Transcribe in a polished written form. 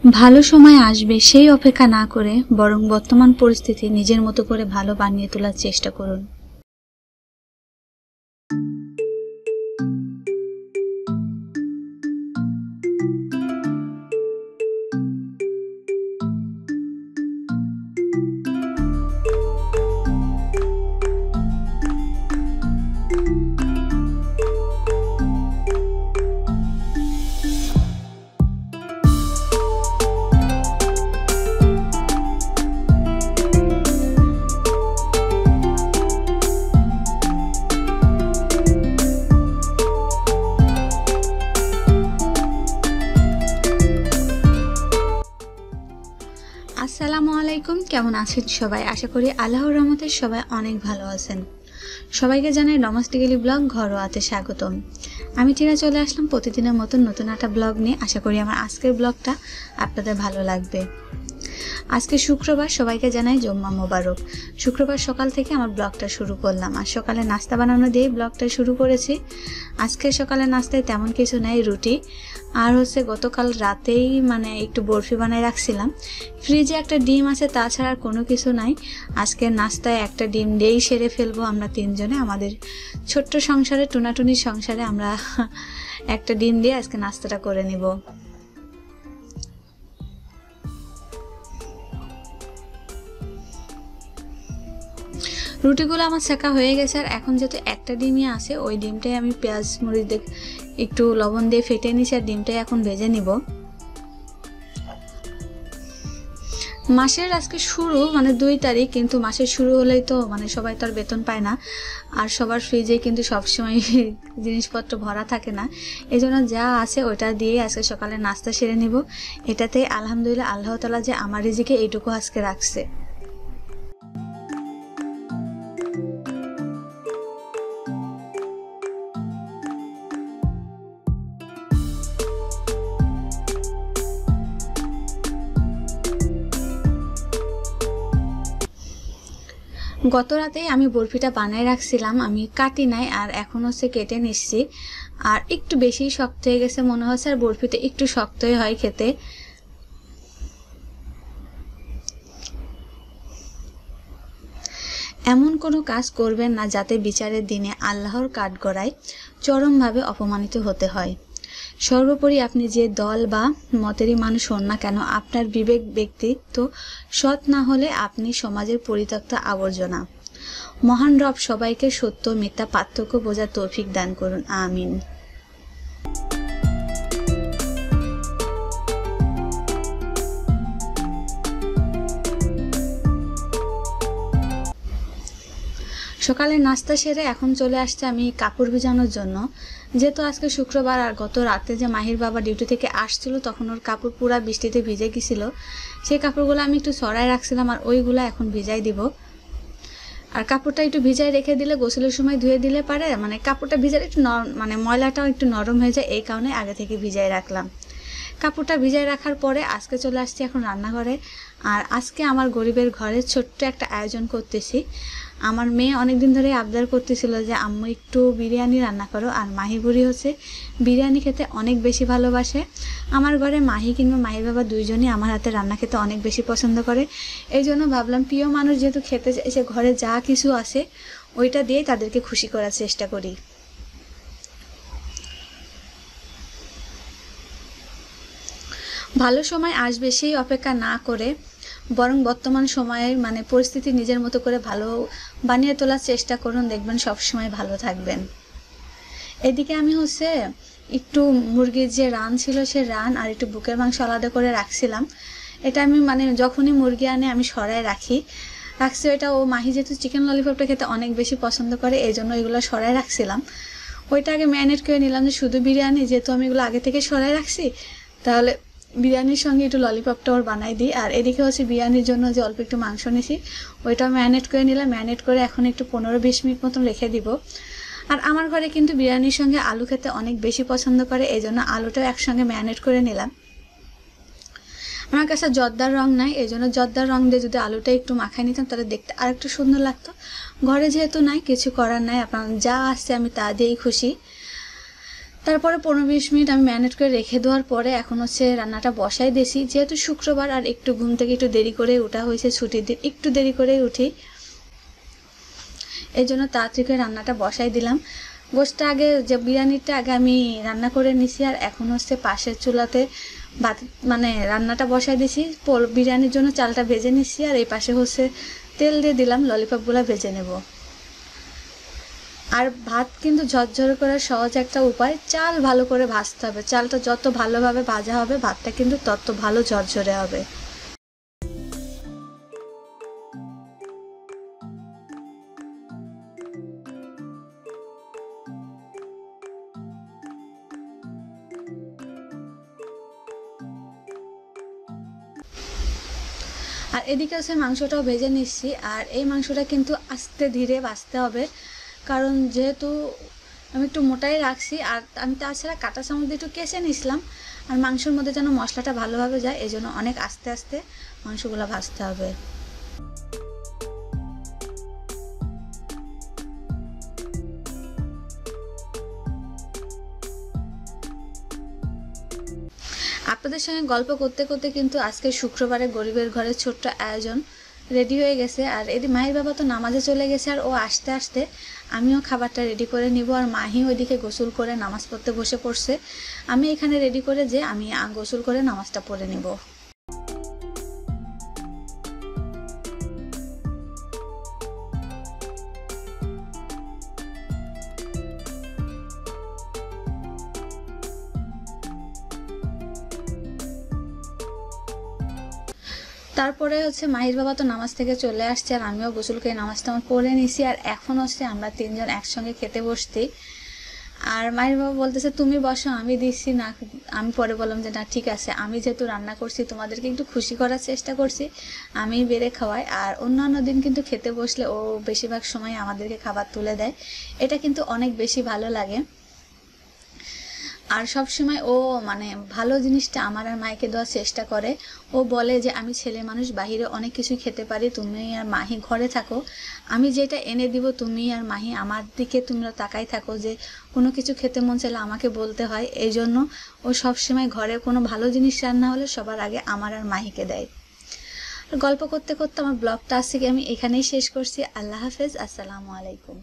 ভালো সময় আসবে সেই অপেক্ষা না করে বরং বর্তমান পরিস্থিতি নিজের মতো করে ভালো বানিয়ে তোলার চেষ্টা করুন। আসসালামু আলাইকুম, কেমন আছেন সবাই? আশা করি আল্লাহর রহমতে সবাই অনেক ভালো আছেন। সবাইকে জানাই ডোমেস্টিক্যালি ব্লগ ঘরোয়াতে স্বাগতম। আমি টিনা চলে আসলাম প্রতিদিনের মতন নতুন একটা ব্লগ নিয়ে। আশা করি আমার আজকের ব্লগটা আপনাদের ভালো লাগবে। আজকে শুক্রবার, সবাইকে জানাই জুম্মা মোবারক। শুক্রবার সকাল থেকে আমার ব্লগটা শুরু করলাম, আর সকালে নাস্তা বানানো দিয়ে ব্লগটা শুরু করেছি। আজকে সকালে নাস্তায় তেমন কিছু নেই, রুটি আর গতকাল রাতেই একটু বরফি বানায় রাখছিলাম। ফ্রিজে একটা ডিম আছে, তাছাড়া আর কোনো কিছু নাই। আজকে নাস্তায় একটা ডিম দিয়েই সেরে ফেলবো আমরা তিনজনে। আমাদের ছোট্ট সংসারে, টুনাটুনির সংসারে আমরা একটা ডিম দিয়ে আজকে নাস্তাটা করে নিব। রুটিগুলো আমার শেখা হয়ে গেছে, আর এখন যেহেতু একটা ডিমই আছে, ওই ডিমটাই আমি পেঁয়াজ মরিচ দিয়ে একটু লবণ দিয়ে ফেটে নিছি, আর ডিমটাই এখন ভেজে নিব। মাসের আজকে শুরু 2 তারিখ, কিন্তু মাসের শুরু হলেই তো সবাই তো আর বেতন পায় না, আর সবার ফ্রিজে কিন্তু সবসময় জিনিসপত্র ভরা থাকে না। এই জন্য যা আছে ওইটা দিয়ে আজকে সকালে নাস্তা সেরে নিব। এটাতে আলহামদুলিল্লাহ, আল্লাহ তাআলা যে আমার রিজিকে এইটুকু আজকে রাখছে। গত রাতেই আমি বরফিটা বানায় রাখছিলাম, আমি কাটি নাই, আর এখন কেটে নিচ্ছি। আর একটু বেশি শক্ত হয়ে গেছে মনে হচ্ছে, আর বরফিতে একটু শক্তই হয় খেতে। এমন কোনো কাজ করবেন না যাতে বিচারের দিনে আল্লাহর কাঠগড়ায় চরমভাবে অপমানিত হতে হয়। সর্বোপরি আপনি যে দল বা মতেরই মানুষ হন না কেন, আপনার বিবেক ব্যক্তিত্ব সৎ না হলে আপনি সমাজের পরিত্যক্ত আবর্জনা। মহান রব সবাইকে সত্য মিথ্যা পার্থক্য বোঝার তৌফিক দান করুন, আমিন। সকালে নাস্তা সেরে এখন চলে আসছে আমি কাপড় ভিজানোর জন্য। যেহেতু আজকে শুক্রবার, আর গত রাতে যে মাহির বাবা ডিউটি থেকে আসছিল তখন ওর কাপড় পুরা বৃষ্টিতে ভিজে গেছিল। সেই কাপড়গুলো আমি একটু ছড়ায় রাখছিলাম, আর ওইগুলো এখন ভিজাই দিব। আর কাপড়টা একটু ভিজাই রেখে দিলে গোসলের সময় ধুয়ে দিলে পারে কাপড়টা ভিজালে একটু ময়লাটাও একটু নরম হয়ে যায়, এই কারণে আগে থেকে ভিজাই রাখলাম। কাপড়টা ভিজাই রাখার পরে আজকে চলে আসছি এখন রান্নাঘরে। আর আজকে আমার গরিবের ঘরে ছোট্ট একটা আয়োজন করতেছি। আমার মেয়ে অনেকদিন ধরে আবদার করতেছিল যে আম্মু একটু বিরিয়ানি রান্না করো, আর মাহি বুড়ি বিরিয়ানি খেতে অনেক বেশি ভালোবাসে। আমার ঘরে মাহি কিংবা মাহির বাবা দুইজনই আমার হাতে রান্না খেতে অনেক বেশি পছন্দ করে। এই জন্য ভাবলাম প্রিয় মানুষ যেহেতু খেতে এসে ঘরে যা কিছু আছে ওইটা দিয়ে তাদেরকে খুশি করার চেষ্টা করি। ভালো সময় আসবে সেই অপেক্ষা না করে বরং বর্তমান সময়ের পরিস্থিতি নিজের মতো করে ভালো বানিয়ে তোলার চেষ্টা করুন, দেখবেন সব সময় ভালো থাকবেন। এদিকে আমি একটু মুরগির যে রান ছিল সে রান আর একটু বুকের মাংস আলাদা করে রাখছিলাম। এটা আমি যখনই মুরগি আনে আমি সরাই রাখছি। ওইটা ও মাহি যেহেতু চিকেন ললিপপটা খেতে অনেক বেশি পছন্দ করে, এই জন্য এগুলো সরাই রাখছিলাম। ওইটা আগে ম্যারিনেট করে নিলাম, যে শুধু বিরিয়ানি যেহেতু আমি এগুলো আগে থেকে সরাই রাখছি, তাহলে বিরিয়ানির সঙ্গে একটু ললিপপটা ওর বানাই দিই। আর এদিকে বিরিয়ানির জন্য যে অল্প একটু মাংস নিছি ওইটাও ম্যারিনেট করে নিলাম। ম্যারিনেট করে এখন একটু 15-20 মিনিট মতন রেখে দিব। আর আমার ঘরে কিন্তু বিরিয়ানির সঙ্গে আলু খেতে অনেক বেশি পছন্দ করে, এই জন্য আলুটাও একসঙ্গে ম্যারিনেট করে নিলাম। আমার কাছে জর্দার রং নাই, এই জন্য জর্দার রং দিয়ে যদি আলুটা একটু মাখাই নিতাম তাহলে দেখতে আর একটু সুন্দর লাগতো। ঘরে যেহেতু নাই, কিছু করার নাই, আপনার যা আসছে আমি তা দিয়েই খুশি। তারপরে 15-20 মিনিট আমি ম্যারিনেট করে রেখে দেওয়ার পরে এখন হচ্ছে রান্নাটা বসাই দিয়েছি। যেহেতু শুক্রবার আর একটু ঘুম থেকে একটু দেরি করে ওঠা হয়েছে, ছুটির দিন একটু দেরি করেই উঠি, এই জন্য তাড়াতাড়ি করে রান্নাটা বসাই দিলাম। গোশটা আগে যে বিরিয়ানিটা আগে আমি রান্না করে নিছি, আর এখন হচ্ছে পাশের চুলাতে ভাত মানে রান্নাটা বসাই দিছি। বিরিয়ানির জন্য চালটা ভেজে নিচ্ছি, আর এই পাশে হচ্ছে তেল দিয়ে দিলাম, ললিপপগুলো ভেজে নেব। আর ভাত কিন্তু ঝরঝরে করার সহজ একটা উপায়, চাল ভালো করে ভাজতে হবে। চালটা যত ভালোভাবে ভাজা হবে ভাতটা কিন্তু তত ভালো ঝরঝরে হবে। আর এদিকে হচ্ছে মাংসটাও ভেজে নিচ্ছি। আর এই মাংসটা কিন্তু আস্তে ধীরে ভাজতে হবে, কারণ যেহেতু আমি একটু মোটাই রাখছি, আর আমি তাছাড়া কাঁটা চামচ দিয়ে একটু কেচে নিছিলাম। আর মাংসের মধ্যে যেন মশলাটা ভালোভাবে যায়, এই জন্য অনেক আস্তে আস্তে মাংসগুলো ভাজতে হবে। আপনাদের সঙ্গে গল্প করতে করতে কিন্তু আজকে শুক্রবারে গরিবের ঘরে ছোট্ট আয়োজন রেডি হয়ে গেছে। আর এদিকে মাহির বাবা তো নামাজে চলে গেছে, আর ও আসতে আসতে আমিও খাবারটা রেডি করে নিব। আর মাহি ওইদিকে গোসল করে নামাজ পড়তে বসে পড়ছে। আমি এখানে রেডি করে যে আমি গোসল করে নামাজটা পড়ে নিব। তারপরে হচ্ছে মাহির বাবা তো নামাজ থেকে চলে আসছে, আর আমিও গোসল করে নামাজটা আমার পড়ে নিছি। আর এখন হচ্ছে আমরা তিনজন একসঙ্গে খেতে বসছি। আর মাহির বাবা বলতেছে তুমি বসো, আমি দিচ্ছি না। আমি পরে বললাম যে না ঠিক আছে, আমি যেহেতু রান্না করছি তোমাদেরকে একটু খুশি করার চেষ্টা করছি, আমি বেড়ে খাওয়াই। আর অন্যান্য দিন কিন্তু খেতে বসলে ও বেশিরভাগ সময় আমাদেরকে খাবার তুলে দেয়, এটা কিন্তু অনেক বেশি ভালো লাগে। আর সব সময় ও মানে ভালো জিনিসটা আমার আর মাইকে দেওয়ার চেষ্টা করে। ও বলে যে আমি ছেলে মানুষ, বাহিরে অনেক কিছু খেতে পারি, তুমি আর মাহি ঘরে থাকো, আমি যেটা এনে দিব তুমি আর মাহি আমার দিকে তোমরা তাকাই থাকো, যে কোনো কিছু খেতে মন চাইলে আমাকে বলতে হয়। এই জন্য ও সবসময় ঘরে কোনো ভালো জিনিস রান্না হলে সবার আগে আমার আর মাহিকে দেয়। গল্প করতে করতে আমার ব্লগটা আজকে আমি এখানেই শেষ করছি। আল্লাহ হাফেজ, আসসালামু আলাইকুম।